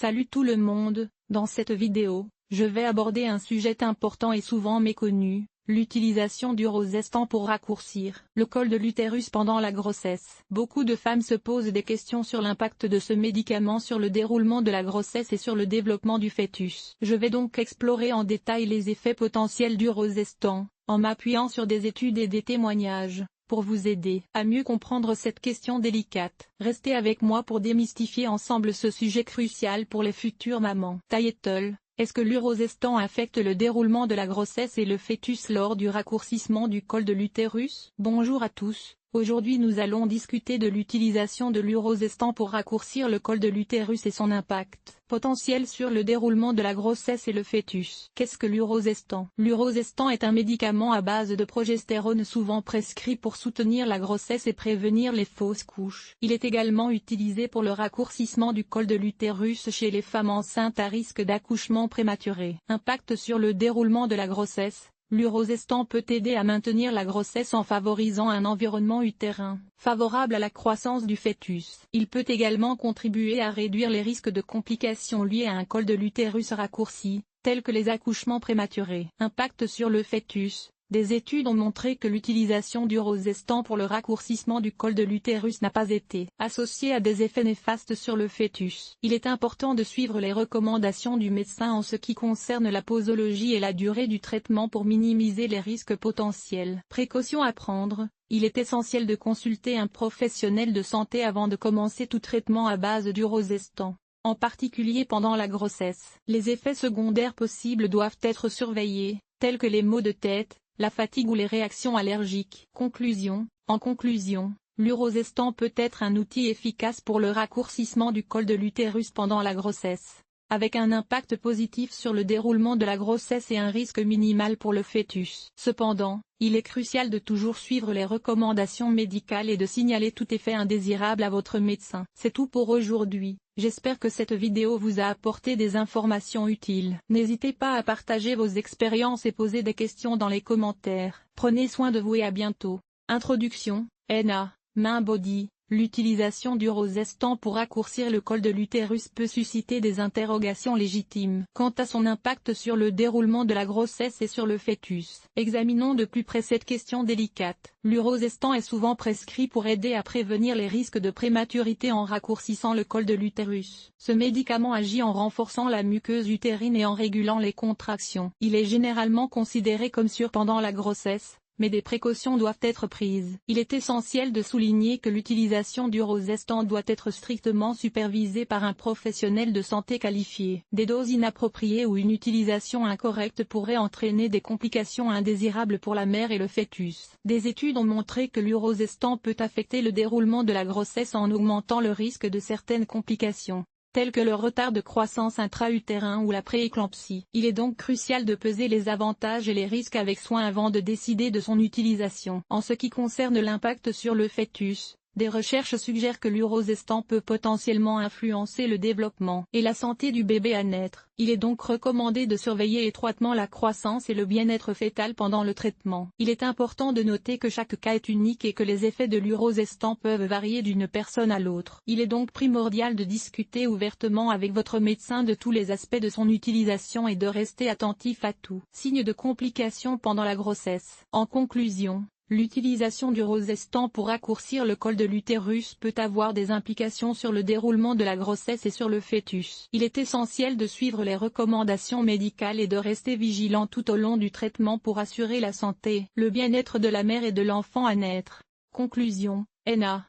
Salut tout le monde, dans cette vidéo, je vais aborder un sujet important et souvent méconnu, l'utilisation du Rosestan pour raccourcir le col de l'utérus pendant la grossesse. Beaucoup de femmes se posent des questions sur l'impact de ce médicament sur le déroulement de la grossesse et sur le développement du fœtus. Je vais donc explorer en détail les effets potentiels du Rosestan, en m'appuyant sur des études et des témoignages, pour vous aider à mieux comprendre cette question délicate. Restez avec moi pour démystifier ensemble ce sujet crucial pour les futures mamans. Title: est-ce que l'Urosestan affecte le déroulement de la grossesse et le fœtus lors du raccourcissement du col de l'utérus? Bonjour à tous, aujourd'hui nous allons discuter de l'utilisation de l'Urosestan pour raccourcir le col de l'utérus et son impact potentiel sur le déroulement de la grossesse et le fœtus. Qu'est-ce que l'Urosestan? L'Urosestan est un médicament à base de progestérone souvent prescrit pour soutenir la grossesse et prévenir les fausses couches. Il est également utilisé pour le raccourcissement du col de l'utérus chez les femmes enceintes à risque d'accouchement prématuré. Impact sur le déroulement de la grossesse. L'Urosestan peut aider à maintenir la grossesse en favorisant un environnement utérin favorable à la croissance du fœtus. Il peut également contribuer à réduire les risques de complications liées à un col de l'utérus raccourci, tels que les accouchements prématurés. Impact sur le fœtus. Des études ont montré que l'utilisation du Rosestan pour le raccourcissement du col de l'utérus n'a pas été associée à des effets néfastes sur le fœtus. Il est important de suivre les recommandations du médecin en ce qui concerne la posologie et la durée du traitement pour minimiser les risques potentiels. Précautions à prendre: il est essentiel de consulter un professionnel de santé avant de commencer tout traitement à base du Rosestan, en particulier pendant la grossesse. Les effets secondaires possibles doivent être surveillés, tels que les maux de tête, la fatigue ou les réactions allergiques. Conclusion: en conclusion, l'Urosestan peut être un outil efficace pour le raccourcissement du col de l'utérus pendant la grossesse, avec un impact positif sur le déroulement de la grossesse et un risque minimal pour le fœtus. Cependant, il est crucial de toujours suivre les recommandations médicales et de signaler tout effet indésirable à votre médecin. C'est tout pour aujourd'hui. J'espère que cette vidéo vous a apporté des informations utiles. N'hésitez pas à partager vos expériences et poser des questions dans les commentaires. Prenez soin de vous et à bientôt. Introduction: NA, main body. L'utilisation du Rosestan pour raccourcir le col de l'utérus peut susciter des interrogations légitimes quant à son impact sur le déroulement de la grossesse et sur le fœtus. Examinons de plus près cette question délicate. L'Urosestan est souvent prescrit pour aider à prévenir les risques de prématurité en raccourcissant le col de l'utérus. Ce médicament agit en renforçant la muqueuse utérine et en régulant les contractions. Il est généralement considéré comme sûr pendant la grossesse, mais des précautions doivent être prises. Il est essentiel de souligner que l'utilisation du Rosestan doit être strictement supervisée par un professionnel de santé qualifié. Des doses inappropriées ou une utilisation incorrecte pourraient entraîner des complications indésirables pour la mère et le fœtus. Des études ont montré que l'Urosestan peut affecter le déroulement de la grossesse en augmentant le risque de certaines complications, tels que le retard de croissance intra-utérin ou la prééclampsie. Il est donc crucial de peser les avantages et les risques avec soin avant de décider de son utilisation. En ce qui concerne l'impact sur le fœtus, des recherches suggèrent que l'Urosestan peut potentiellement influencer le développement et la santé du bébé à naître. Il est donc recommandé de surveiller étroitement la croissance et le bien-être fœtal pendant le traitement. Il est important de noter que chaque cas est unique et que les effets de l'Urosestan peuvent varier d'une personne à l'autre. Il est donc primordial de discuter ouvertement avec votre médecin de tous les aspects de son utilisation et de rester attentif à tout signe de complication pendant la grossesse. En conclusion, l'utilisation du Rosestan pour raccourcir le col de l'utérus peut avoir des implications sur le déroulement de la grossesse et sur le fœtus. Il est essentiel de suivre les recommandations médicales et de rester vigilant tout au long du traitement pour assurer la santé, le bien-être de la mère et de l'enfant à naître. Conclusion: NA,